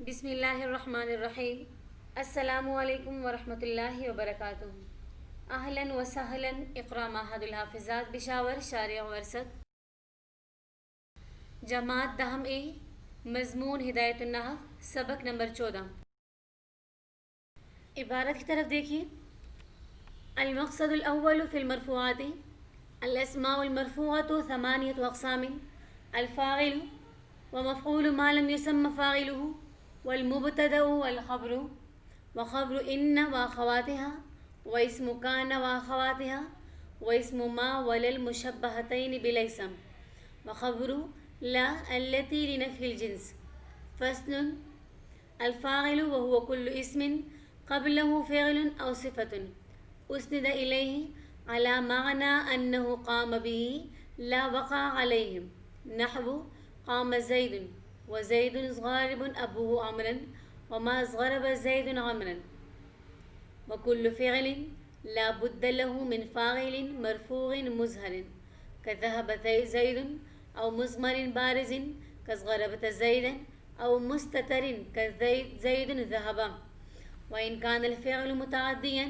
بسم اللہ الرحمن الرحیم۔ السلام علیکم ورحمۃ اللہ وبرکاتہ۔ اہلاً و سہلاً اقرا معہد الحافظات بشاور شارع ورثت جماعت دہم اے، مضمون ہدایت النحو، سبق نمبر 14۔ عبارت کی طرف دیکھیے۔ المقصد الاول فی المرفوعات، الاسماء المرفوعة 8 اقسام: الفاعل ومفعول ما لم يسمى فاعله، والمبتدأ والخبر، وخبر إن وأخواتها، واسم كان وأخواتها، واسم ما ولا المشبهتين بليس، وخبر لا التي لنفي الجنس. فصل: الفاعل وهو كل اسم قبله فعل أو صفة أسند إليه على معنى أنه قام به لا وقع عليه، نحو قام زيد وزيد غارب أبوه عمرا وما غرب زيد عمرا. وكل فعل لا بد له من فاعل مرفوع مظهر كذهب زيد، أو مضمر بارز كغربت زيدا، أو مستتر كزيد ذهب. وإن كان الفعل متعديا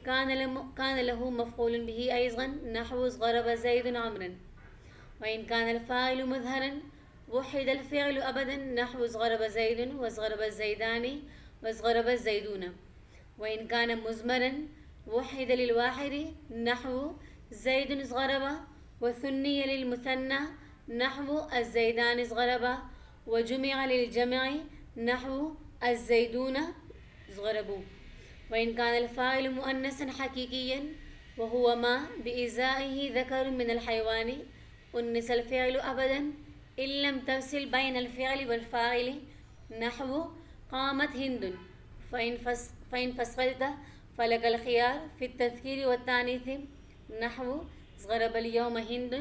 كان له مفعول به أيضا، نحو غرب زيد عمرا. وإن كان الفاعل مظهرا وحد الفعل أبدا، نحو غرب زيد وغرب الزيدان وغرب الزيدون. وإن كان مضمرا وحد للواحد، نحو زيد غرب، وثني للمثنى، نحو الزيدان غربا، وجمع للجمع، نحو الزيدون غربوا. وإن كان الفاعل مؤنثا حقيقيا وهو ما بإزائه ذكر من الحيوان، أنث الفعل أبدا إن لم تفصل بين الفعل والفاعل، نحو قامت هند. فإن فصلت فلك الخيار في التذكير والتانيث، نحو غرب اليوم هند.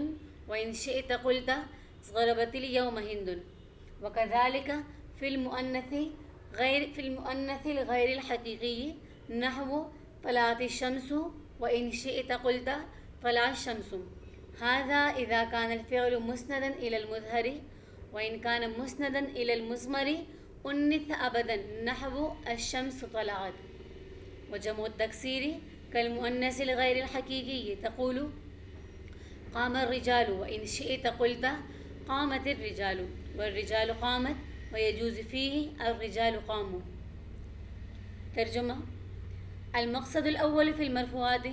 وإن شئت قلت غربت اليوم هند. وكذلك في المؤنث الغير الحقيقي، نحو طلعت الشمس. وإن شئت قلت طلع الشمس. هذا إذا كان الفعل مسندا إلى المظهر. وإن كان مسندا إلى المضمر أنث أبدا، نحو الشمس طلعت. وجمع التكسير كالمؤنث الغير الحقيقي، تقول قام الرجال. وإن شئت قلت قامت الرجال، والرجال قامت، ويجوز فيه الرجال قاموا. ترجمہ: المقصد الاول فی المرفوعات،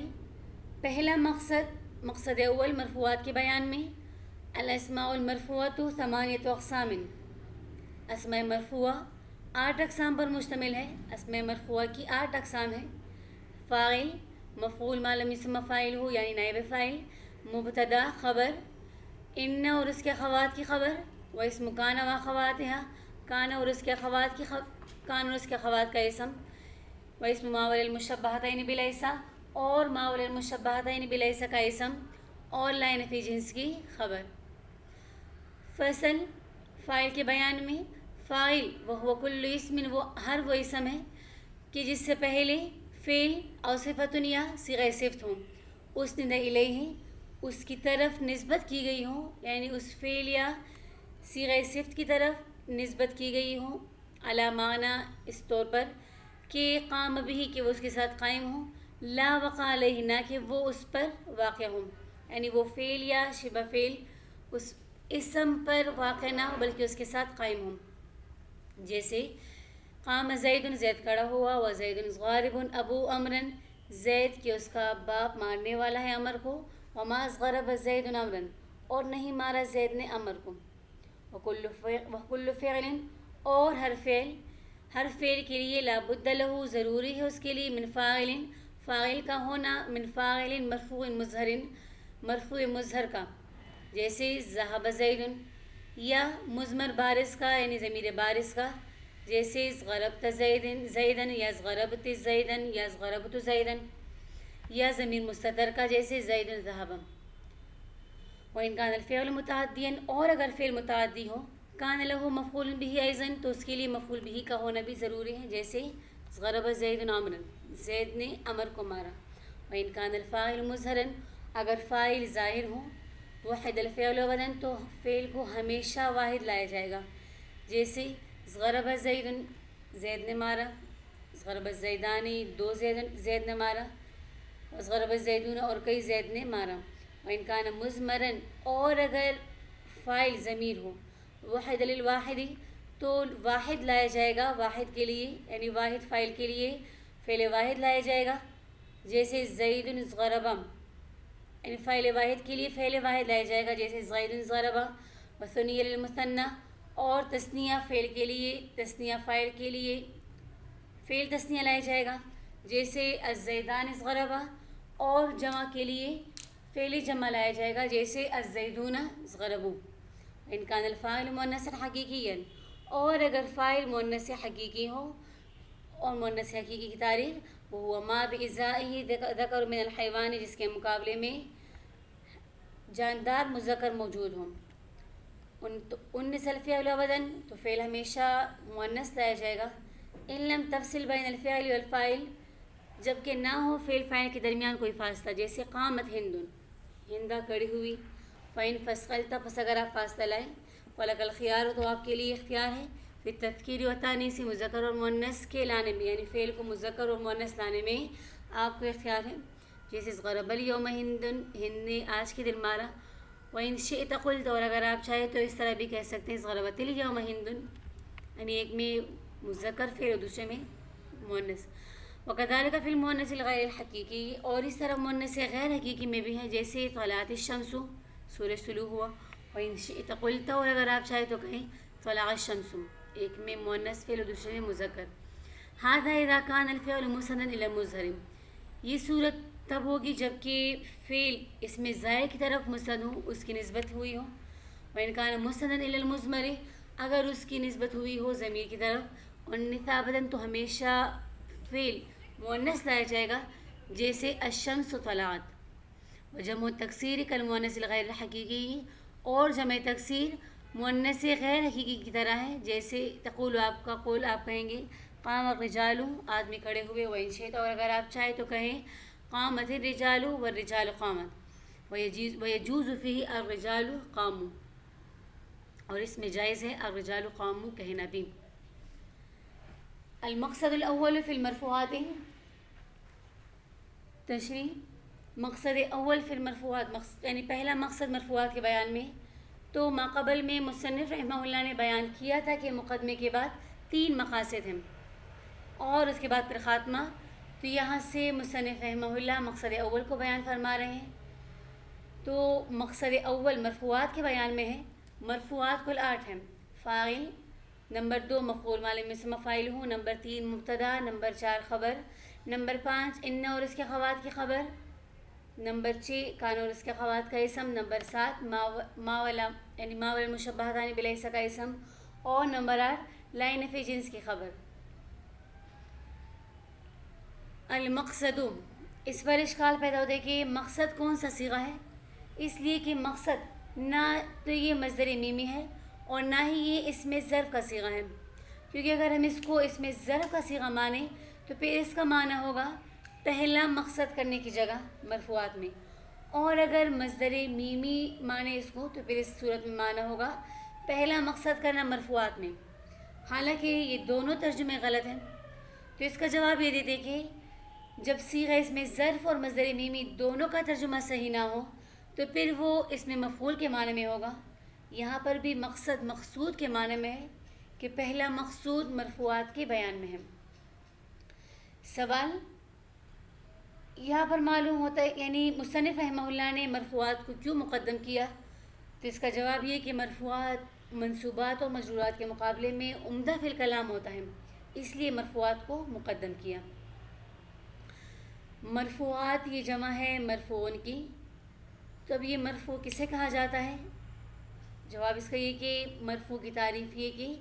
پہلا مقصد اول مرفوعات کے بیان میں. الاسماء المرفوعة 8 اقسام، اسماء مرفوعہ 8 اقسام پر مشتمل ہے. اسماء مرفوعہ کی 8 اقسام ہیں: فاعل، مفعول ما لم یسمى فاعلہ یعنی نائب فاعل، مبتدا خبر، ان اور اس کے اخوات کی خبر، و اسم کان و اخواتها، کان اور اس کے اخوات کا اسم، و اسم ما والمشبہتین بلیس، اور ما والمشبہتین بلیس کا اسم، اور لا نفی جنس کی خبر. فصل: فاعل کے بیان میں. فاعل وہو کل اسم، وہ ہر وہ اسم ہے کہ جس سے پہلے فعل او صفتن یا صیغہ صفت ہوں، اسند الیہ اس کی طرف نسبت کی گئی ہوں، یعنی اس فعل یا صیغہ صفت کی طرف نسبت کی گئی ہوں، علی معنی اس طور پر کہ قام بھی کہ وہ اس کے ساتھ قائم ہوں، لا وقع علیہ نہ کہ وہ اس پر واقع ہوں، یعنی وہ فعل یا شبہ فعل اس اسم پر واقع نہ ہو بلکہ اس کے ساتھ قائم ہوں. جیسے قام زید، زید کھڑا ہوا، و زید غارب ابو عمرن، زید کہ اس کا باپ مارنے والا ہے عمر کو، وما غرب زید عمرن اور نہیں مارا زید نے عمر کو. وکل فعل اور ہر فعل کے لیے لا بد لہ ضروری ہے اس کے لیے من فاعل، فاعل کا ہونا، من فاعل مرفوع مظہر، مرفوع مظہر کا. جیسے ذهب زید، یا مضمر بارز کا یعنی ضمیر بارز کا. جیسے غربت زیدن یا غربت زیدن یا غربت زیدن. یا ضمیر مستتر کا جیسے زید ذهب. وإن كان الفعل متعدیا اور اگر فعل متعدی ہو، کان له مفعول به ایضا تو اس کے لیے مفعول به کا ہونا بھی ضروری ہے. جیسے غرب زید عمرا، زید نے عمر کو مارا. وإن كان الفاعل مظہرا اگر فاعل ظاہر ہو، وحد الفعل ابدا تو فعل کو ہمیشہ واحد لایا جائے گا. جیسے غرب زید زید نے مارا، ضرب الزیدانی 2 زید نے مارا، ضرب الزیدون اور کئی زید نے مارا. وإن كان مضمرا اور اگر فاعل ضمیر ہو وحد للواحد تو واحد لایا جائے گا واحد کے لیے، یعنی واحد فاعل کے لیے فعل واحد لایا جائے گا، جیسے زید ضربا، یعنی فاعل واحد کے لیے فعل واحد لایا جائے گا جیسے زید ضربا. وثنی للمثنى اور تثنیہ فعل کے لیے، تثنیہ فاعل کے لیے فعل تثنیہ لایا جائے گا جیسے الزیدان ضربا، اور جمع کے لیے فعل جمع لایا جائے گا جیسے الزیدون ضربوا. ان کان الفاعل مؤنثا حقیقیا اور اگر فاعل مؤنث حقیقی ہو، اور مؤنث حقیقی کی تعریف وہ ما بإزائہ ذکر من الحیوان، جس کے مقابلے میں جاندار مذکر موجود ہوں. ان الفعل ابدا تو فعل ہمیشہ مؤنث لایا جائے گا. ان لم تفصل بین الفعل والفاعل جبکہ نہ ہو فعل فاعل کے درمیان کوئی فاصلہ، جیسے قامت ہندن، ہندا کھڑی ہوئی. فإن فصلت پس اگر آپ فاصلہ لائیں، فلک الخیار تو آپ کے لیے اختیار ہے پھر تذکیر و تانیث مذکر اور مؤنث کے لانے میں، یعنی فعل کو مذکر اور مؤنث لانے میں آپ کو اختیار ہے، جیسے ضرب الیوم ہندن، ہند نے آج کے دن مارا. وإن شئت قلت اور اگر آپ چاہیں تو اس طرح بھی کہہ سکتے ہیں ضربت الیوم ہندن، یعنی ایک میں مذکر فعل اور دوسرے میں مؤنث. وکذالک فی المؤنث الغیر الحقیقی اور اس طرح مؤنث غیر حقیقی میں بھی ہے، جیسے طلعت الشمس سورج طلوع ہوا. وإن شئت قلت اور اگر آپ چاہیں تو کہیں طلع الشمس، ایک میں مؤنث فعل اور دوسرے میں مذکر. ھذا اذا کان الفعل مسندا الی المظہر، یہ صورت تب ہوگی جب کہ فعل اس میں ظاہر کی طرف مسند ہو، اس کی نسبت ہوئی ہو. وإن كان مسندا الی المضمر اگر اس کی نسبت ہوئی ہو ضمیر کی طرف، انثى ابدا تو ہمیشہ فعل مؤنث لایا جائے گا جیسے الشمس طلعت. وجمع تکسیر کالمؤنث الغیر الحقیقی اور جمع تکسیر مؤنث غیر حقیقی کی طرح ہے، جیسے تقول آپ کا قول آپ کہیں گے قام الرجال آدمی کھڑے ہوئے. وإن شئت اور اگر آپ چاہیں تو کہیں قامت الرجال والرجال قامت. ويجوز فيه الرجال قاموا اور اس میں جائز ہے الرجال قاموا کہنا بھی. المقصد الاول فی المرفوعات تشریح. مقصد اول فی المرفوعات یعنی پہلا مقصد مرفوعات کے بیان میں، تو ما قبل میں مصنف رحمہ اللہ نے بیان کیا تھا کہ مقدمے کے بعد 3 مقاصد ہیں اور اس کے بعد پھر خاتمہ. تو یہاں سے مصنف رحمہ اللہ مقصد اول کو بیان فرما رہے ہیں. تو مقصد اول مرفوعات کے بیان میں ہے. مرفوعات کل 8 ہیں. فاعل، نمبر 2 مفعول ماضی میں اسم فاعل ہوں، نمبر 3 مبتدا، نمبر 4 خبر، نمبر 5 ان اور اس کے اخوات کی خبر، نمبر 6 کان اور اس کے اخوات کا اسم، نمبر 7 ما والا یعنی ما والمشبہتان بلیس کا اسم، اور نمبر 8 لا نفی جنس کی خبر. المقصد، اس پر اشکال پیدا ہوتا ہے کہ مقصد کون سا صیغہ ہے، اس لیے کہ مقصد نہ تو یہ مصدر میمی ہے اور نہ ہی یہ اسم ظرف کا صیغہ ہے، کیونکہ اگر ہم اس کو اسم ظرف کا صیغہ مانیں تو پھر اس کا معنی ہوگا پہلا مقصد کرنے کی جگہ مرفوعات میں، اور اگر مصدر میمی مانے اس کو تو پھر اس صورت میں معنی ہوگا پہلا مقصد کرنا مرفوعات میں. حالانکہ یہ دونوں ترجمے غلط ہیں. تو اس کا جواب یہ دیتے کہ جب صیغہ اس میں ظرف اور مصدر میمی دونوں کا ترجمہ صحیح نہ ہو تو پھر وہ اس میں مفعول کے معنی میں ہوگا. یہاں پر بھی مقصد مقصود کے معنی میں ہے کہ پہلا مقصود مرفوعات کے بیان میں ہے. سوال یہاں پر معلوم ہوتا ہے یعنی مصنف رحمہ اللہ نے مرفوعات کو کیوں مقدم کیا، تو اس کا جواب یہ کہ مرفوعات منصوبات اور مجرورات کے مقابلے میں عمدہ فی الکلام ہوتا ہے، اس لیے مرفوعات کو مقدم کیا. مرفوعات یہ جمع ہے مرفوعن کی. تو اب یہ مرفوع کسے کہا جاتا ہے؟ جواب اس کا یہ کہ مرفوع کی تعریف یہ کہ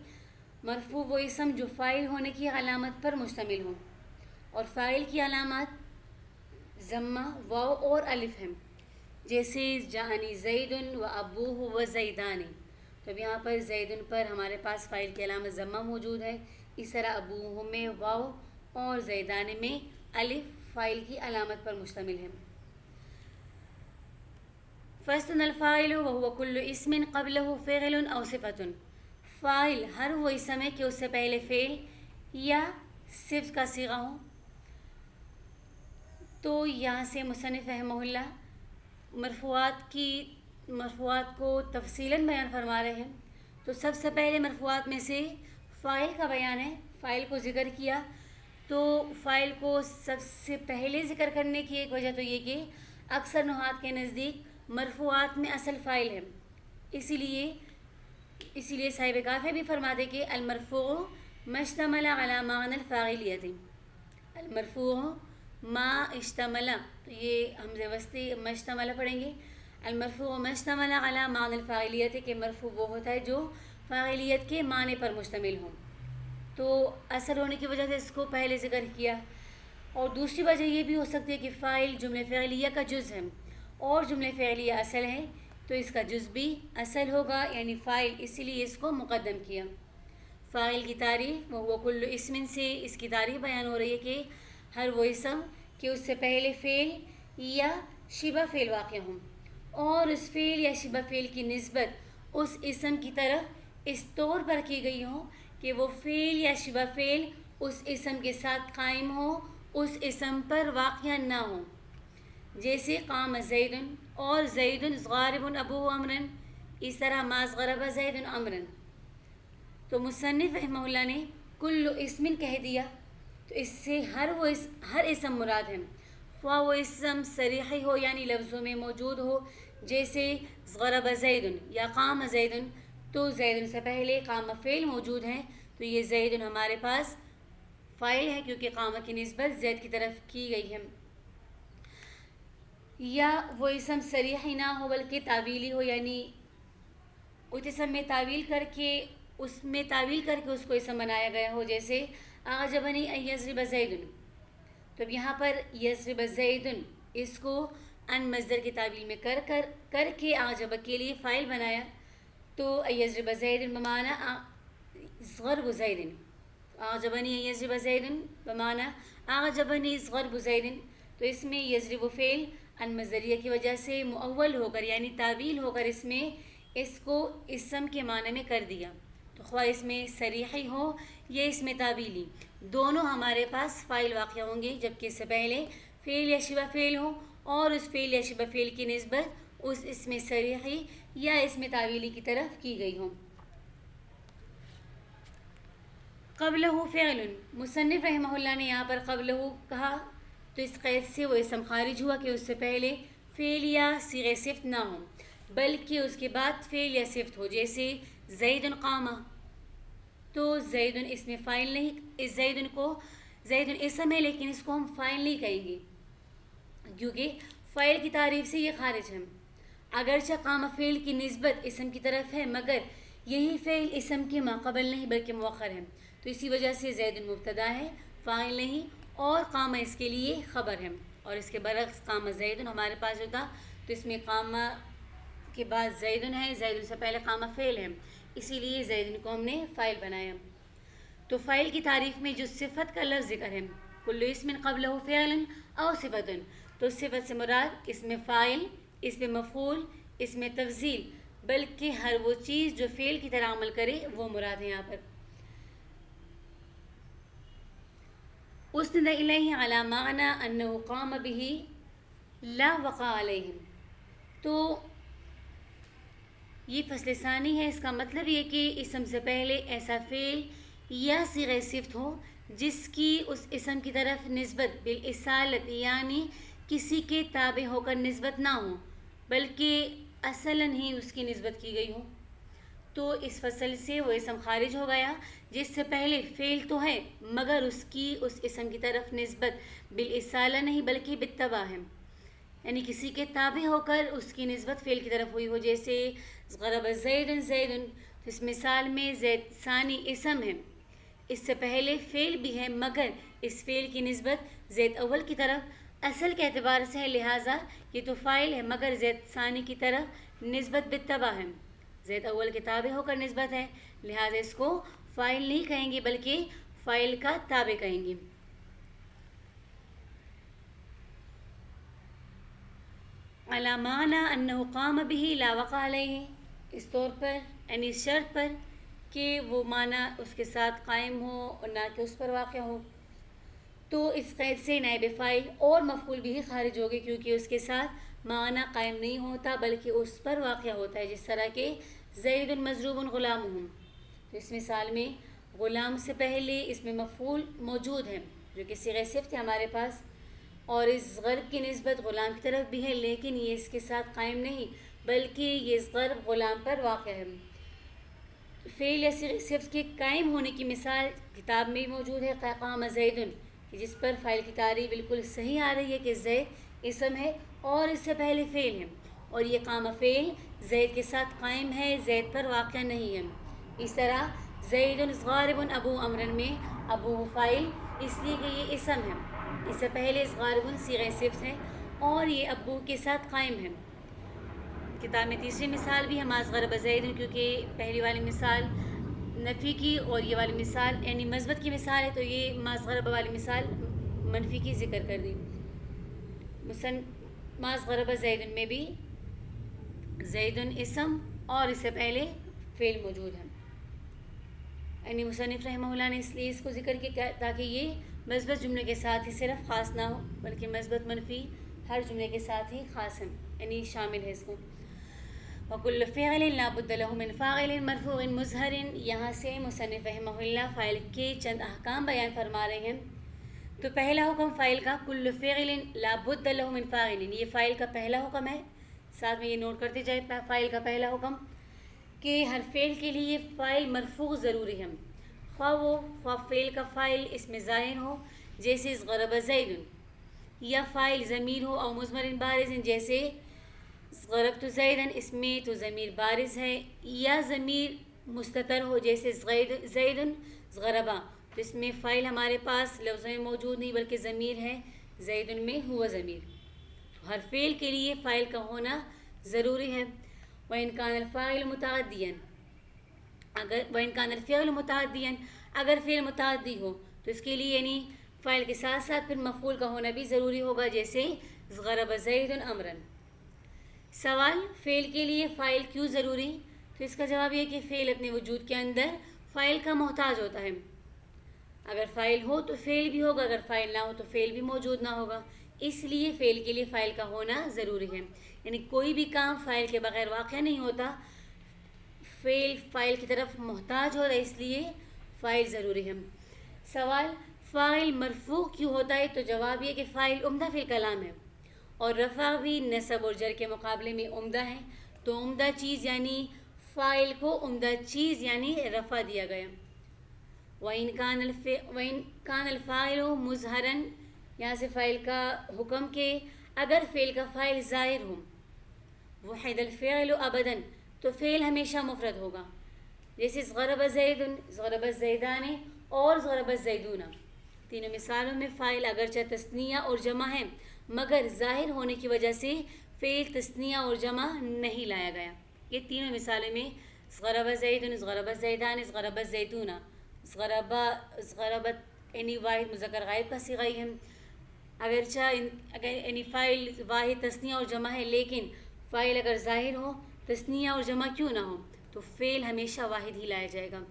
مرفوع وہ اسم جو فاعل ہونے کی علامت پر مشتمل ہوں، اور فاعل کی علامات ضمہ، واو اور الف ہیں، جیسے جانی زید و ابوہ و زیدان. تو اب یہاں پر زیدن پر ہمارے پاس فاعل کی علامت ضمہ موجود ہے، اس طرح ابوہ میں واو اور زیدان میں الف فاعل کی علامت پر مشتمل ہے. فصل الفاعل وهو كل اسم قبله فعل او صفۃ. فاعل ہر وہ اسم ہے کہ اس سے پہلے فعل یا صفت کا صیغہ ہو. تو یہاں سے مصنف رحمہ اللہ مرفوعات کو تفصیلاً بیان فرما رہے ہیں. تو سب سے پہلے مرفوعات میں سے فاعل کا بیان ہے. فاعل کو ذکر کیا. تو فاعل کو سب سے پہلے ذکر کرنے کی ایک وجہ تو یہ کہ اکثر نحات کے نزدیک مرفوعات میں اصل فاعل ہے. اسی لیے صاحب کافی بھی فرماتے کہ المرفوع ما اشتمل علی معنی الفاعلیت. المرفوع ما اشتمل، تو یہ حمزہ وسطی ما اشتمل پڑھیں گے. المرفوع ما اشتمل علی معنی الفاعلیت، کہ مرفوع وہ ہوتا ہے جو فاعلیت کے معنی پر مشتمل ہو. تو اصل ہونے کی وجہ سے اس کو پہلے ذکر کیا. اور دوسری وجہ یہ بھی ہو سکتی ہے کہ فاعل جملہ فعلیہ کا جز ہے اور جملہ فعلیہ اصل ہے، تو اس کا جز بھی اصل ہوگا یعنی فاعل، اسی لیے اس کو مقدم کیا. فاعل کی تعریف وہ کل اسم سے اس کی تعریف بیان ہو رہی ہے کہ ہر وہ اسم کہ اس سے پہلے فعل یا شبہ فعل واقع ہوں اور اس فعل یا شبہ فعل کی نسبت اس اسم کی طرف اس طور پر کی گئی ہو کہ وہ فعل یا شبہ فعل اس اسم کے ساتھ قائم ہو، اس اسم پر واقع نہ ہو. جیسے قام زید اور زید غارب ابو امرن، اس طرح ما غرب زید امرن. تو مصنف رحمہ اللہ نے کل اسم کہہ دیا، تو اس سے ہر اسم مراد ہے، خواہ وہ اسم صریحی ہو یعنی لفظوں میں موجود ہو، جیسے غرب زید یا قام زید. تو زید سے پہلے قام فعل موجود ہیں، تو یہ زید ہمارے پاس فاعل ہے کیونکہ قام کی نسبت زید کی طرف کی گئی ہے. یا وہ اسم صریحی نہ ہو بلکہ تعویلی ہو، یعنی اس اسم میں تعویل کر کے اس کو اسم بنایا گیا ہو. جیسے اعجبنی ان یضرب زید، تو اب یہاں پر یضرب زید اس کو ان مصدر کی تعویل میں کر کے اعجب کے لیے فاعل بنایا. تو یضرب زید بمعنی ضرب زید، اعجبنی ان یضرب زید بمعنی اعجبنی ضرب زید. تو اس میں یضرب فعل ان مصدریہ کی وجہ سے مؤول ہو کر یعنی تعویل ہو کر اس کو اسم کے معنی میں کر دیا. تو خواہ اس میں صریحی ہو یا اس میں تعویلی، دونوں ہمارے پاس فاعل واقع ہوں گے، جبکہ اس سے پہلے فعل یا شبہ فعل ہو اور اس فعل یا شبہ فعل کی نسبت اس اسم صریحی یا اسم تعویلی کی طرف کی گئی ہو. قبلہ فعل، مصنف رحمہ اللہ نے یہاں پر قبلہ کہا تو اس قید سے وہ اسم خارج ہوا کہ اس سے پہلے فعل یا صیغہ صفت نہ ہو بلکہ اس کے بعد فعل یا صفت ہو. جیسے زید قامہ، تو زید اس میں فاعل نہیں، زید اسم ہے لیکن اس کو ہم فاعل نہیں کہیں گے کیونکہ فاعل کی تعریف سے یہ خارج ہے. اگرچہ قام فعل کی نسبت اسم کی طرف ہے مگر یہی فعل اسم کے ماقبل نہیں بلکہ مؤخر ہے. تو اسی وجہ سے زید مبتدا ہے، فاعل نہیں، اور قامہ اس کے لیے خبر ہے. اور اس کے برعکس قام زید ہمارے پاس ہوتا تو اس میں قامہ کے بعد زید ہے، زید سے پہلے قامہ فعل ہے، اسی لیے زید کو ہم نے فاعل بنایا. تو فاعل کی تعریف میں جو صفت کا لفظ ذکر ہے، کل اسم قبلہ فعل او صفت، تو صفت سے مراد اس میں فاعل، اس میں مفعول، اس میں تفضیل، بلکہ ہر وہ چیز جو فعل کی طرح عمل کرے وہ مراد ہے. یہاں پر اسند الیہ علی معنی انہ قام بہ لا وقع علیہ. تو یہ فصل ثانی ہے، اس کا مطلب یہ کہ اسم سے پہلے ایسا فعل یا صیغہ صفت ہو جس کی اس اسم کی طرف نسبت بالاصالت یعنی کسی کے تابع ہو کر نسبت نہ ہو بلکہ اصلاً ہی اس کی نسبت کی گئی ہو. تو اس فصل سے وہ اسم خارج ہو گیا جس سے پہلے فعل تو ہے مگر اس کی اس اسم کی طرف نسبت بالاصالہ نہیں بلکہ بالتبع ہے، یعنی کسی کے تابع ہو کر اس کی نسبت فعل کی طرف ہوئی ہو. جیسے غرب زید زید، اس مثال میں زید ثانی اسم ہے، اس سے پہلے فعل بھی ہے مگر اس فعل کی نسبت زید اول کی طرف اصل کے اعتبار سے ہے، لہٰذا یہ تو فاعل ہے مگر زید ثانی کی طرف نسبت بالتبع ہے، زید اول کے تابع ہو کر نسبت ہے، لہٰذا اس کو فاعل نہیں کہیں گے بلکہ فاعل کا تابع کہیں گے. علی معنی انہ قام بہ لا وقع علیہ، اس طور پر یعنی اس شرط پر کہ وہ معنی اس کے ساتھ قائم ہو اور نہ کہ اس پر واقع ہو، تو اس قید سے نائب فاعل اور مفعول بھی خارج ہوگی، کیونکہ اس کے ساتھ معنی قائم نہیں ہوتا بلکہ اس پر واقع ہوتا ہے، جس طرح کہ زید مضروب غلامہم۔ تو اس مثال میں غلام سے پہلے اس میں مفعول موجود ہے جو کہ صیغہ صفت ہے ہمارے پاس، اور اس ضرب کی نسبت غلام کی طرف بھی ہے، لیکن یہ اس کے ساتھ قائم نہیں بلکہ یہ ضرب غلام پر واقع ہے۔ فعل یا صیغہ صفت کے قائم ہونے کی مثال کتاب میں موجود ہے، قام زید، جس پر فاعل کی تعریف بالکل صحیح آ رہی ہے کہ زید اسم ہے اور اس سے پہلے فعل ہے، اور یہ قام فعل زید کے ساتھ قائم ہے، زید پر واقع نہیں ہے۔ اس طرح زید غارب ابو امرن میں ابو فاعل اس لیے کہ یہ اسم ہے، اس سے پہلے غارب صیغہ صفت ہے اور یہ ابو کے ساتھ قائم ہے۔ کتاب میں تیسری مثال بھی ہے ماذ غرب زید، کیونکہ پہلی والی مثال نفی کی اور یہ والی مثال یعنی مثبت کی مثال ہے، تو یہ ماذ غرب والی مثال منفی کی ذکر کر دی۔ ماذ غرب زید میں بھی زید اسم اور اس سے پہلے فعل موجود ہے، یعنی مصنف رحمہ اللہ نے اس لیے اس کو ذکر کیا تاکہ یہ مثبت جملے کے ساتھ ہی صرف خاص نہ ہو بلکہ مثبت منفی ہر جملے کے ساتھ ہی خاص ہے، یعنی شامل ہے اس کو۔ وَكُلُّ فِعْلٍ لَا بُدَّ لَهُ مِنْ فَاعِلٍ مَرْفُوعٍ مُظْهَرٍ، یہاں سے مصنف رحمہ اللہ فاعل کے چند احکام بیان فرما رہے ہیں۔ تو پہلا حکم فاعل کا کل فعل لا بد له من فاعل، یہ فاعل کا پہلا حکم ہے، ساتھ میں یہ نوٹ کرتے جائے فاعل کا پہلا حکم کہ ہر فعل کے لیے فاعل مرفوع ضروری ہے، خواہ فعل کا فاعل اس میں ظاہر ہو جیسے ضرب زید، یا فاعل ضمیر ہو او مضمر بارز جیسے ضربت زیدن، اس میں تو ضمیر بارز ہے، یا ضمیر مستتر ہو جیسے زید ضربا، تو اس میں فاعل ہمارے پاس لفظ میں موجود نہیں بلکہ ضمیر ہے، زید میں ہوا ضمیر، تو ہر فعل کے لیے فاعل کا ہونا ضروری ہے۔ وَإِنْ كَانَ الْفَاعِلُ مُتَعَدِّيًا، وَإِنْ كَانَ الْفِعْلُ مُتَعَدِّيًا، اگر فعل متعدی ہو تو اس کے لیے یعنی فاعل کے ساتھ ساتھ پھر مفعول کا ہونا بھی ضروری ہوگا، جیسے ضرب زید امرن۔ سوال، فعل کے لیے فاعل کیوں ضروری؟ تو اس کا جواب یہ کہ فعل اپنے وجود کے اندر فاعل کا محتاج ہوتا ہے، اگر فاعل ہو تو فعل بھی ہوگا، اگر فاعل نہ ہو تو فعل بھی موجود نہ ہوگا، اس لیے فعل کے لیے فاعل کا ہونا ضروری ہے، یعنی کوئی بھی کام فاعل کے بغیر واقع نہیں ہوتا، فعل فاعل کی طرف محتاج ہوتا ہے، اس لیے فاعل ضروری ہے۔ سوال، فاعل مرفوع کیوں ہوتا ہے؟ تو جواب یہ کہ فاعل عمدہ فی الکلام ہے اور رفع بھی نصب اور جر کے مقابلے میں عمدہ ہے، تو عمدہ چیز یعنی فاعل کو عمدہ چیز یعنی رفع دیا گیا۔ وَإِنْ كَانَ الْفَاعِلُ مُظْهَرًا، یہاں سے فاعل کا حکم کہ اگر فعل کا فاعل ظاہر ہو، وحد الفعل ابداً، تو فعل ہمیشہ مفرد ہوگا، جیسے ضرب زید، ضرب الزیدان اور ضرب الزیدون، تینوں مثالوں میں فاعل اگرچہ تثنیہ اور جمع ہے مگر ظاہر ہونے کی وجہ سے فعل تثنیہ اور جمع نہیں لایا گیا۔ یہ تینوں مثالوں میں ضرب زید، ضرب الزیدان، ضرب الزیدون، ضربت یعنی واحد مذکر غائب کا صیغہ ہے، اگرچہ یعنی فاعل واحد تثنیہ اور جمع ہے لیکن فاعل اگر ظاہر ہو تثنیہ اور جمع کیوں نہ ہو تو فعل ہمیشہ واحد ہی لایا جائے گا۔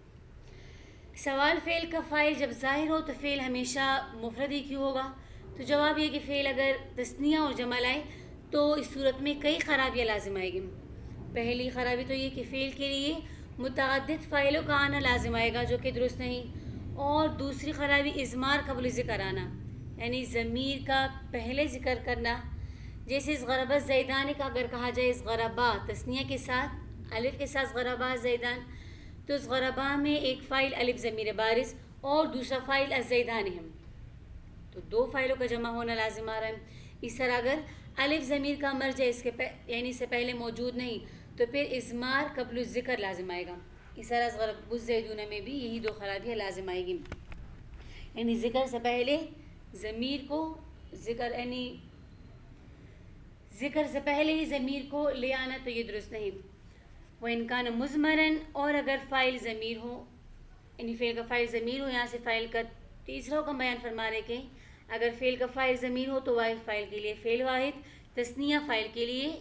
سوال، فعل کا فاعل جب ظاہر ہو تو فعل ہمیشہ مفرد ہی کیوں ہوگا؟ تو جواب یہ کہ فعل اگر تثنیہ اور جمع لائے تو اس صورت میں کئی خرابیاں لازم آئے گی۔ پہلی خرابی تو یہ کہ فعل کے لیے متعدد فاعلوں کا آنا لازم آئے گا جو کہ درست نہیں، اور دوسری خرابی اضمار قبل ذکر آنا، یعنی ضمیر کا پہلے ذکر کرنا، جیسے ضرب الزیدان کا اگر کہا جائے ضربا تثنیہ کے ساتھ الف کے ساتھ ضربا زیدان، تو ضربا میں ایک فاعل الف ضمیر بارز اور دوسرا فاعل الزیدان ہے، تو دو فاعلوں کا جمع ہونا لازم آ رہا ہے۔ اس طرح اگر الف ضمیر کا مرجع اس کے یعنی سے پہلے موجود نہیں تو پھر اضمار قبل الذکر لازم آئے گا۔ اس طرح ضرب الزیدون میں بھی یہی دو خرابیاں لازم آئے گی، یعنی ذکر سے پہلے ضمیر کو ذکر سے پہلے ہی ضمیر کو لے آنا تو یہ درست نہیں۔ وَإِنْ كَانَ مُضْمَرًا، اور اگر فاعل ضمیر ہو یعنی فعل کا فاعل ضمیر ہو، یہاں سے فاعل کا تیسرا حکم بیان فرما رہے کہ اگر فعل کا فاعل ضمیر ہو تو واحد فاعل کے لیے فعل واحد، تثنیہ فاعل کے لیے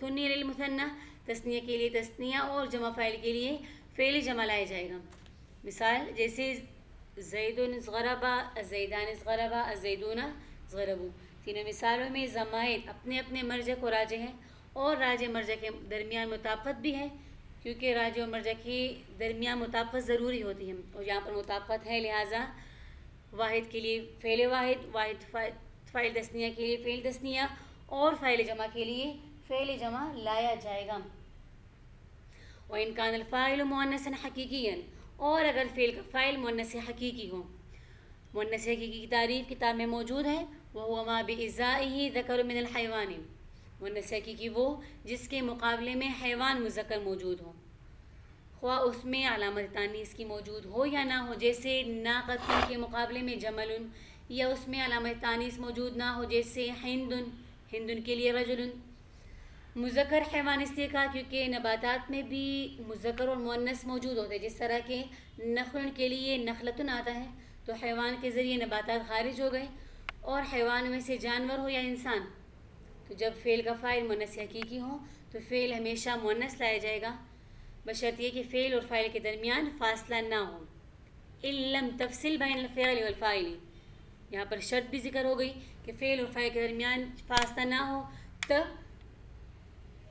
ثنی للمثنى، تثنیہ کے لیے تثنیہ اور جمع فاعل کے لیے فعل جمع لایا جائے گا. مثال جیسے زیدن ضربا، الزیدان ضربا، الزیدون ضربوا. تینوں مثالوں میں ضمائر اپنے اپنے مرجع کو راجع ہیں اور راجع مرجع کے درمیان مطابقت بھی ہے، کیونکہ راجع اور مرجع کے درمیان مطابقت ضروری ہوتی ہے، اور یہاں پر مطابقت ہے، لہٰذا واحد کے لیے فعل واحد، واحد فاعل تثنیہ کے لیے فعل تثنیہ، اور فاعل جمع کے لیے فعل جمع لایا جائے گا. وَإِنْ كَانَ الْفَاعِلُ مُؤَنَّثًا حَقِيقِيًّا، اور اگر فعل کا فاعل مؤنث حقیقی ہو. مؤنث حقیقی کی تعریف کتاب میں موجود ہے. وَهُوَ مَا بِإِزَائِهِ ذَكَرٌ مِنَ الْحَيْوَانِ، مؤنث حقیقی وہ جس کے مقابلے میں حیوان مذکر موجود ہو، خواہ اس میں علامت تانیث کی موجود ہو یا نہ ہو، جیسے ناقۃ کے مقابلے میں جمل، یا اس میں علامت تانیث موجود نہ ہو جیسے ہندن کے لیے رجل. مذکر حیوان اس لیے کہا کیونکہ نباتات میں بھی مذکر اور مؤنث موجود ہوتے ہیں. جس طرح کہ نخل کے لیے نخلتن آتا ہے تو حیوان کے ذریعے نباتات خارج ہو گئے، اور حیوان میں سے جانور ہو یا انسان، تو جب فعل کا فاعل مؤنث حقیقی ہو تو فعل ہمیشہ مؤنث لایا جائے گا، بشرط یہ کہ فعل اور فاعل کے درمیان فاصلہ نہ ہو. إِن لَمْ تَفْصِلْ بَيْنَ الْفِعْلِ وَالْفَاعِلِ، یہاں پر شرط بھی ذکر ہو گئی کہ فعل اور فاعل کے درمیان فاصلہ نہ ہو، تب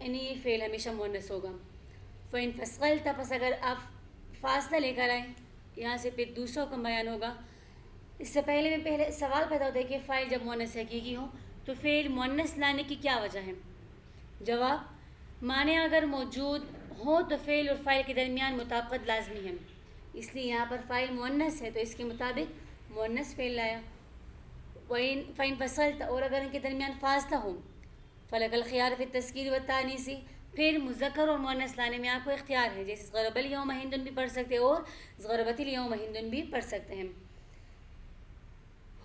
یعنی فعل ہمیشہ مؤنث ہوگا. فَإِن فَصَّلْتَ، پس اگر آپ فاصلہ لے کر آئیں، یہاں سے پھر دوسرا حکم بیان ہوگا. اس سے پہلے سوال پیدا ہوتا ہے کہ فاعل جب مؤنث حقیقی ہو تو فعل مؤنث لانے کی کیا وجہ ہے؟ جواب، معنی اگر موجود ہو تو فعل اور فاعل کے درمیان مطابقت لازمی ہے، اس لیے یہاں پر فاعل مؤنث ہے تو اس کے مطابق مؤنث فعل لایا. فَإِن فَصَّلْتَ، اور اگر ان کے درمیان فاصلہ ہو، فَلَكَ الْخِيَارُ فِي التَّذْكِيرِ وَالتَّأْنِيثِ، پھر مذکر اور مؤنث لانے میں آپ کو اختیار ہے، جیسے ضرب الیوم ہندن بھی پڑھ سکتے ہیں اور ضربت الیوم ہندن بھی پڑھ سکتے ہیں.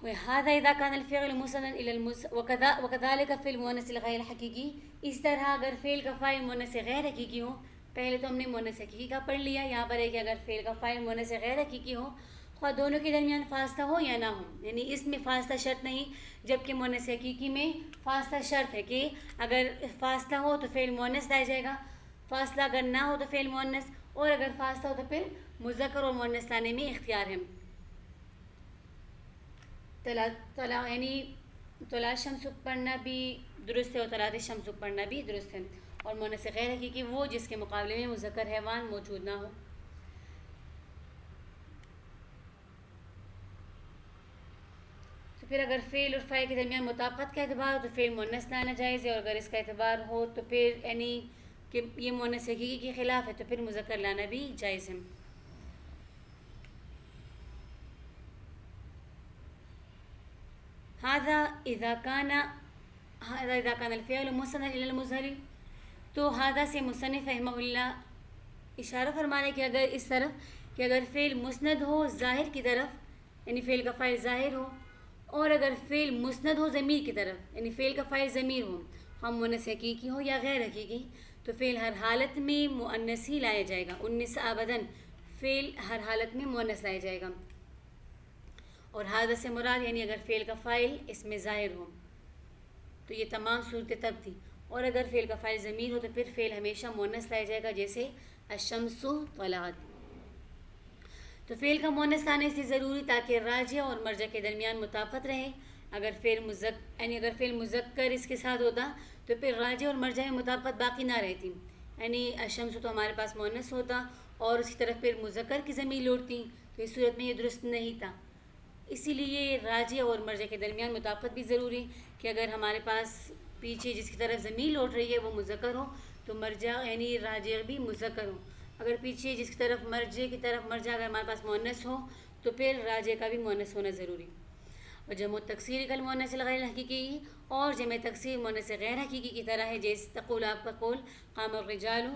هذا إذا كان الفعل مسندا إلى وكذلك في المؤنث الغير الحقيقي، اس طرح اگر فعل کا فاعل مؤنث غیر حقیقی ہو. پہلے تو ہم نے مؤنث حقیقی کا پڑھ لیا، یہاں پر ہے کہ اگر فعل کا فاعل مؤنث غیر حقیقی ہو، خواہ دونوں کے درمیان فاصلہ ہو یا نہ ہو، یعنی اس میں فاصلہ شرط نہیں، جبکہ مؤنث حقیقی میں فاصلہ شرط ہے کہ اگر فاصلہ ہو تو فعل مؤنث لایا جائے گا، فاصلہ اگر نہ ہو تو فعل مؤنث، اور اگر فاصلہ ہو تو پھر مذکر اور مؤنث لانے میں اختیار ہے. یعنی طلع الشمس پڑھنا بھی درست ہے اور طلعت الشمس پڑھنا بھی درست ہے. اور مؤنث غیر حقیقی وہ جس کے مقابلے میں مذکر حیوان موجود نہ ہو. تو پھر اگر فعل اور فاعل کے درمیان مطابقت کا اعتبار ہو تو فعل مؤنث لانا جائز ہے، اور اگر اس کا اعتبار ہو تو پھر یعنی کہ یہ مؤنث حقیقی کے خلاف ہے تو پھر مذکر لانا بھی جائز ہے. هذا إذا كان الفعل مسندا إلى المظهر، تو هذا سے مصنف رحمہ اللہ اشارہ فرمانے کہ اگر اس طرف کہ اگر فعل مسند ہو ظاہر کی طرف، یعنی فعل کا فاعل ظاہر ہو، اور اگر فعل مسند ہو ضمیر کی طرف، یعنی فعل کا فاعل ضمیر ہو، ہم مؤنث حقیقی ہو یا غیر حقیقی، تو فعل ہر حالت میں مؤنث ہی لایا جائے گا. انس ابداً فعل ہر حالت میں مؤنث لایا جائے گا. اور ہذا سے مراد یعنی اگر فعل کا فاعل اس میں ظاہر ہو تو یہ تمام صورتیں تب تھی، اور اگر فعل کا فاعل ضمیر ہو تو پھر فعل ہمیشہ مؤنث لایا جائے گا، جیسے الشمس طلعت. تو فعل کا مؤنث لانا اس لیے ضروری تاکہ راجع اور مرجع کے درمیان مطابقت رہے. اگر فعل مذکر اس کے ساتھ ہوتا تو پھر راجع اور مرجع میں مطابقت باقی نہ رہتی، یعنی الشمس تو ہمارے پاس مؤنث ہوتا اور اس کی طرف پھر مذکر کی ضمیر لوٹتی، تو اس صورت میں یہ درست نہیں تھا. اسی لیے راجع اور مرجع کے درمیان مطابقت بھی ضروری کہ اگر ہمارے پاس پیچھے جس کی طرف ضمیر لوٹ رہی ہے وہ مذکر ہو تو مرجع یعنی راجع بھی مذکر ہو. اگر پیچھے جس کی طرف مرجع اگر ہمارے پاس مؤنث ہو تو پھر راجع کا بھی مؤنث ہونا ضروری. اور جمع تکسیر کا مؤنث الغیر حقیقی، اور جمع تکسیر مؤنث غیر حقیقی کی طرح ہے، جیسے تقول آپ کا قول قام الرجال،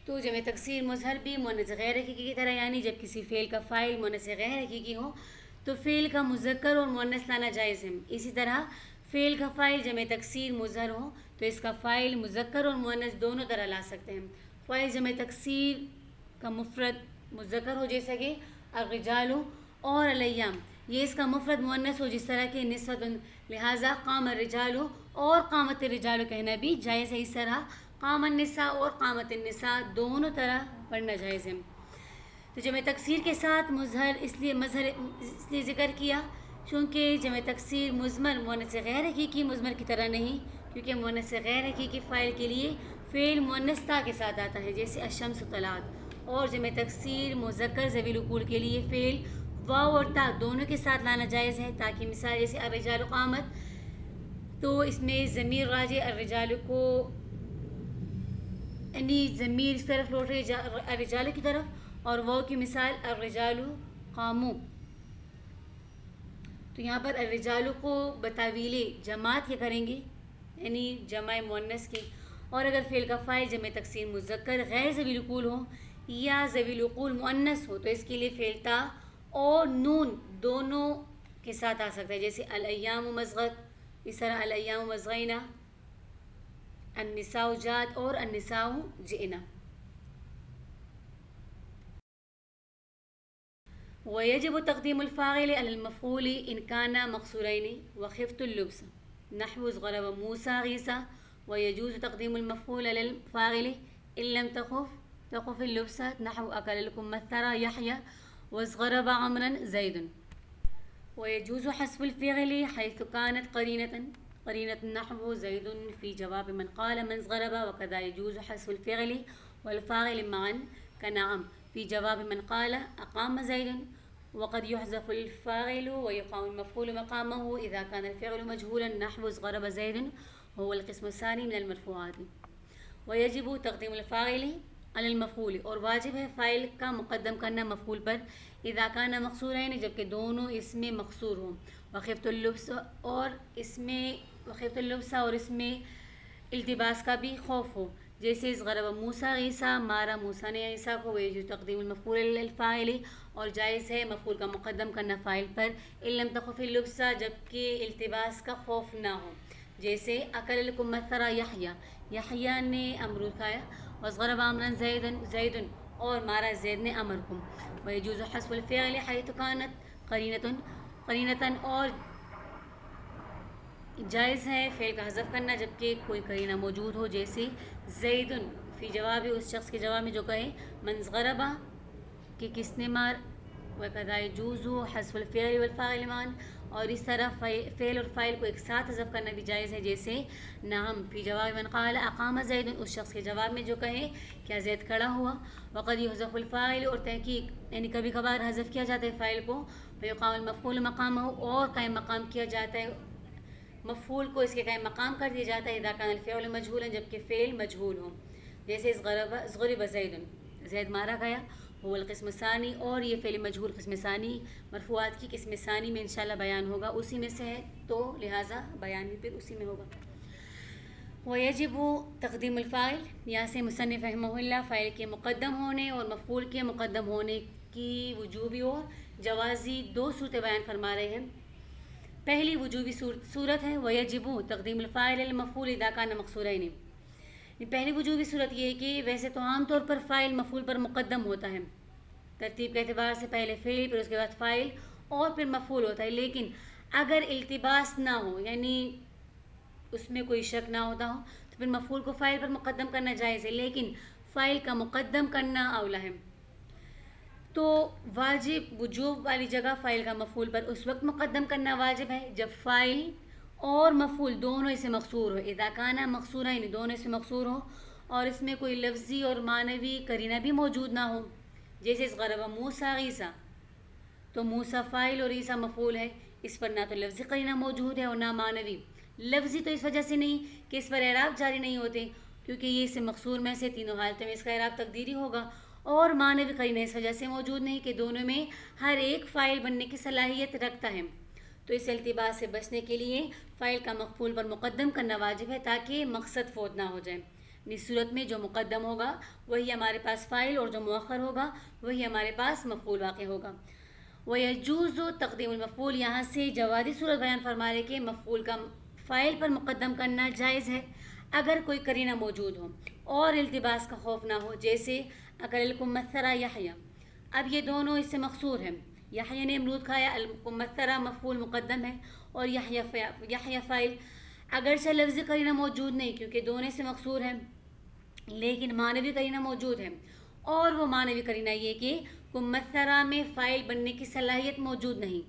تو جمع تکسیر مظہر بھی مؤنث غیر حقیقی کی طرح، یعنی جب کسی فعل کا فاعل مؤنث غیر حقیقی ہو تو فعل کا مذکر اور مؤنث لانا جائز ہے. اسی طرح فعل کا فاعل جمع تکسیر مظہر ہو تو اس کا فاعل مذکر اور مؤنث دونوں طرح لا سکتے ہیں. فاعل جمع تکسیر کا مفرد مذکر ہو جیسا کہ الرجال اور الیام، یہ اس کا مفرد مؤنث ہو جس طرح کہ نسوۃ، لہٰذا قام الرجال اور قامت الرجال کہنا بھی جائز ہے. اس طرح قام النساء اور قامت النساء دونوں طرح پڑھنا جائز ہے۔ تو جمع تکسیر کے ساتھ مظہر اس لیے ذکر کیا چونکہ جمع تکسیر مضمر مؤنث غیر حقیقی مضمر کی طرح نہیں، کیونکہ مؤنث غیر حقیقی فاعل کے لیے فعل مؤنث تا کے ساتھ آتا ہے، جیسے الشمس طلعت، اور جمع تکسیر مذکر ذوی العقول کے لیے فعل واو اور تا دونوں کے ساتھ لانا جائز ہے، تاکہ مثال جیسے الرجال قامت، تو اس میں ضمیر راجع الرجال کو، یعنی ضمیر اس طرف لوٹ رہی الرجال کی طرف، اور واو کی مثال الرجال قاموا، تو یہاں پر الرجال کو بتاویل جماعت کیا کریں گے، یعنی جمع مؤنث کی، اور اگر فعل کا فاعل جمع تکسیر مذکر غیر ذوی العقول ہو یا ذوی العقول مؤنث ہو تو اس کے لیے فعل تا اور نون دونوں کے ساتھ آ سکتا ہے، جیسے الایام مصغت، اس طرح الایام مصغینا، النساء جات اور النساء جئنا۔ ويجب تقديم الفاعل على المفعول إن كان مقصورين وخفت اللبس نحو ضرب موسى عيسى، ويجوز تقديم المفعول على الفاعل إن لم تخف اللبس نحو أكل لكم مثل يحيى وضرب عمرا زيد، ويجوز حذف الفعل حيث كانت قرينة نحو زيد في جواب من قال من ضرب، وكذا يجوز حذف الفعل والفاعل معا كنعم في جواب من قال أقام زيد، وقد يحذف الفاعل ويقام المفعول مقامه إذا كان الفعل مجهولا نحو ضرب زيد، هو القسم الثاني من المرفوعات۔ ويجب تقديم الفاعل على المفعول، اور واجب ہے فاعل کا مقدم کرنا مفعول پر، اذا كان مقصورین جبکہ دونوں اس میں مقصور ہوں، وخفت اللبس اور اس میں التباس کا بھی خوف ہو، جیسے ضرب موسیٰ عیسیٰ، مارا موسیٰ نے عیسیٰ کو، ویجوز تقدیم المفعول للفاعل، اور جائز ہے مفعول کا مقدم کرنا فاعل پر، ان لم تخف اللبس جبکہ التباس کا خوف نہ ہو، جیسے اکل لکم مثل یحییٰ، یحییٰ نے امرود کھایا، وضرب عمرا زید اور مارا زید نے عمر کو، ویجوز حذف الفعل حیث کانت قرینۃ، اور جائز ہے فعل کا حذف کرنا جبکہ کوئی قرینہ موجود ہو، جیسے زید فی جواب، اس شخص کے جواب میں جو کہے من ضرب کہ کس نے مار، وکذا یجوز حذف الفعل والفاعل معا، اور اس طرح فعل اور فاعل کو ایک ساتھ حذف کرنا بھی جائز ہے، جیسے نعم فی جواب من قال اقام زید، اس شخص کے جواب میں جو کہے کیا زید کھڑا ہوا، وقد یحذف الفاعل، اور تحقیق یعنی کبھی کبھار حذف کیا جاتا ہے فاعل کو، ویقام المفعول مقامہ، اور قائم مقام کیا جاتا ہے مفعول کو، اس کے قائم مقام کر دیا جاتا ہے، اذا کان الفعل مجہولا جبکہ فعل مجہول ہو، جیسے ضرب زید مارا گیا، هو القسم الثانی، اور یہ فعل مجہول قسم ثانی، مرفوعات کی قسم ثانی میں انشاءاللہ بیان ہوگا، اسی میں سے ہے تو لہٰذا بیان بھی پھر اسی میں ہوگا۔ ویجب تقدیم الفاعل، یہاں سے مصنف رحمہ اللہ فاعل کے مقدم ہونے اور مفعول کے مقدم ہونے کی وجوبی اور جوازی دو صورتیں بیان فرما رہے ہیں۔ پہلی وجوبی صورت ہے ویجب تقدیم الفاعل المفعول اذا کان مقصورین، پہلی وجوبی صورت یہ ہے کہ ویسے تو عام طور پر فاعل مفعول پر مقدم ہوتا ہے، ترتیب کے اعتبار سے پہلے فعل پھر اس کے بعد فاعل اور پھر مفعول ہوتا ہے، لیکن اگر التباس نہ ہو یعنی اس میں کوئی شک نہ ہوتا ہو تو پھر مفعول کو فاعل پر مقدم کرنا جائز ہے، لیکن فاعل کا مقدم کرنا اولا ہے، تو واجب وجوب والی جگہ فاعل کا مفعول پر اس وقت مقدم کرنا واجب ہے جب فاعل اور مفعول دونوں اسے مقصور ہو، اذا کان مقصورین دونوں اسے مقصور ہو، اور اس میں کوئی لفظی اور معنوی قرینہ بھی موجود نہ ہو، جیسے ضرب موسیٰ عیسیٰ، تو موسیٰ فاعل اور عیسیٰ مفعول ہے، اس پر نہ تو لفظی قرینہ موجود ہے اور نہ معنوی، لفظی تو اس وجہ سے نہیں کہ اس پر اعراب جاری نہیں ہوتے کیونکہ یہ اسے مقصور میں سے تینوں حالتوں میں اس کا اعراب تقدیری ہوگا، اور معنوی قرینہ اس وجہ سے موجود نہیں کہ دونوں میں ہر ایک فاعل بننے کی صلاحیت رکھتا ہے، تو اس التباس سے بچنے کے لیے فاعل کا مفعول پر مقدم کرنا واجب ہے تاکہ مقصد فوت نہ ہو جائے، اس صورت میں جو مقدم ہوگا وہی ہمارے پاس فاعل اور جو مؤخر ہوگا وہی ہمارے پاس مفعول واقع ہوگا۔ وَيَجُوزُ تقدیم المفعول، یہاں سے جوازی صورت بیان فرما رہے کہ مفعول کا فاعل پر مقدم کرنا جائز ہے اگر کوئی قرینہ موجود ہو اور التباس کا خوف نہ ہو، جیسے اکل لکم مثل یحییٰ، اب یہ دونوں اس سے مقصور ہیں، یحییٰ نے امرود کھایا، المثل مفعول مقدم ہے اور یحییٰ فاعل، اگرچہ لفظی قرینہ موجود نہیں کیونکہ دونوں سے مقصور ہیں لیکن معنوی قرینہ موجود ہے، اور وہ معنوی قرینہ یہ کہ ممثرہ میں فاعل بننے کی صلاحیت موجود نہیں،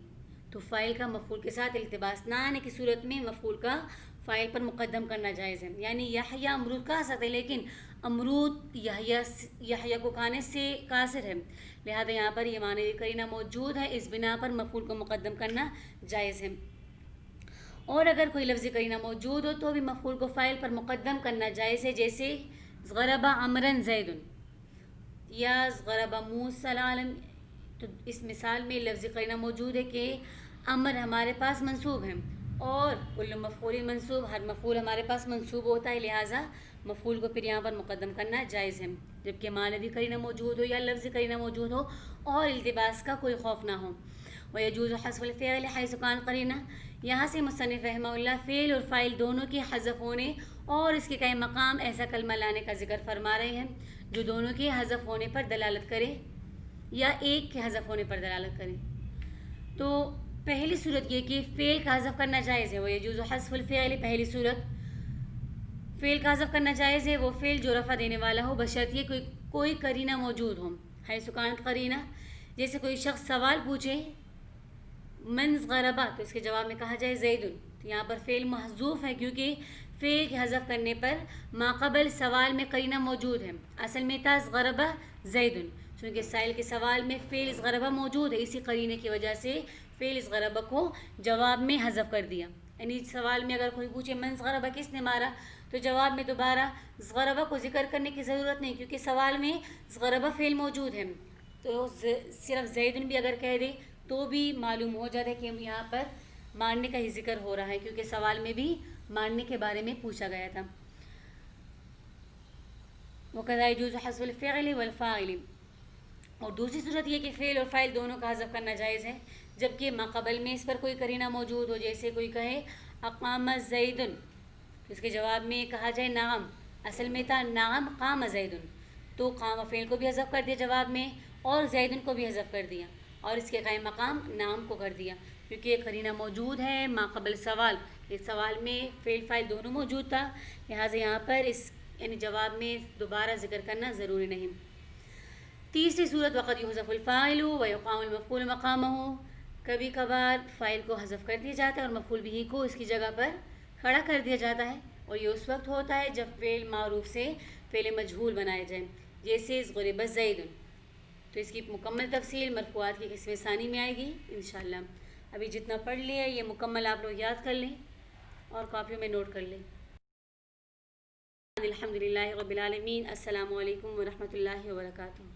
تو فاعل کا مفعول کے ساتھ التباس نہ آنے کی صورت میں مفعول کا فاعل پر مقدم کرنا جائز ہے. یعنی یحییٰ امرود کہہ سکتے ہیں، لیکن امرود یحییٰ کو کھانے سے قاصر ہے، لہذا یہاں پر یہ معنوی قرینہ موجود ہے، اس بنا پر مفعول کو مقدم کرنا جائز ہے. اور اگر کوئی لفظی قرینہ موجود ہو تو بھی مفعول کو فاعل پر مقدم کرنا جائز ہے، جیسے ضرب عمرا زید یا ضرب موسیٰ العلم. تو اس مثال میں لفظی قرینہ موجود ہے کہ امر ہمارے پاس منصوب ہے، اور کل مفعول منصوب، ہر مفعول ہمارے پاس منصوب ہوتا ہے، لہٰذا مفعول کو پھر یہاں پر مقدم کرنا جائز ہے. جبکہ معنوی قرینہ موجود ہو یا لفظی قرینہ موجود ہو اور التباس کا کوئی خوف نہ ہو. ويجوز حذف الفعل حيث كان قرینہ. یہاں سے مصنف رحمہ اللہ فعل اور فاعل دونوں کے حذف ہونے اور اس کے کئی مقام ایسا کلمہ لانے کا ذکر فرما رہے ہیں جو دونوں کے حذف ہونے پر دلالت کرے یا ایک کے حذف ہونے پر دلالت کرے. تو پہلی صورت یہ کہ فعل کا حذف کرنا جائز ہے. ويجوز حذف الفعل، پہلی صورت فعل کا حذف کرنا جائز ہے وہ فعل جو رفع دینے والا ہو، بشرطیہ کوئی قرینہ موجود ہو. حیث کانت قرینہ، جیسے کوئی شخص سوال پوچھے من ضربہ، تو اس کے جواب میں کہا جائے زید. تو یہاں پر فعل محذوف ہے کیونکہ فعل کے حذف کرنے پر ماقبل سوال میں قرینہ موجود ہے. اصل میں تھا ضربہ زید، چونکہ سائل کے سوال میں فعل ضربہ موجود ہے، اسی قرینے کی وجہ سے فعل ضربہ کو جواب میں حذف کر دیا. یعنی سوال میں اگر کوئی پوچھے من ضربہ کس نے مارا، تو جواب میں دوبارہ ضربہ کو ذکر کرنے کی ضرورت نہیں، کیونکہ سوال میں ضربہ فعل موجود ہے. تو صرف زیدن بھی اگر کہہ دے تو بھی معلوم ہو جاتا ہے کہ یہاں پر مارنے کا ہی ذکر ہو رہا ہے، کیونکہ سوال میں بھی مارنے کے بارے میں پوچھا گیا تھا. وَكَذَا يَجُوزُ حَذْفُ الْفِعْلِ وَالْفَاعِلِ. اور دوسری صورت یہ کہ فعل اور فاعل دونوں کا حذف کرنا جائز ہے جبکہ ماقبل میں اس پر کوئی قرینہ موجود ہو. جیسے کوئی کہے اقام زید، اس کے جواب میں کہا جائے نعم، اصل میں تھا نعم قام زید، تو قام فعل کو بھی حذف کر دیا جواب میں اور زیدن کو بھی حذف کر دیا اور اس کے قائم مقام نام کو کر دیا، کیونکہ ایک قرینہ موجود ہے ماقبل سوال. اس سوال میں فعل فاعل دونوں موجود تھا، لہٰذا یہاں پر اس یعنی جواب میں دوبارہ ذکر کرنا ضروری نہیں. تیسری صورت وقد یحذف الفاعل ویقام المفعول مقامہ. کبھی کبھار فاعل کو حذف کر دیا جاتا ہے اور مفعول بھی کو اس کی جگہ پر کھڑا کر دیا جاتا ہے، اور یہ اس وقت ہوتا ہے جب فعل معروف سے فعل مجہول بنائے جائیں، جیسے ضرب زید. تو اس کی مکمل تفصیل مرفوعات کی قسم ثانی میں آئے گی انشاءاللہ. ابھی جتنا پڑھ لیا یہ مکمل آپ لوگ یاد کر لیں اور کاپیوں میں نوٹ کر لیں. الحمدللہ رب العالمین. السلام علیکم ورحمۃ اللہ وبرکاتہ.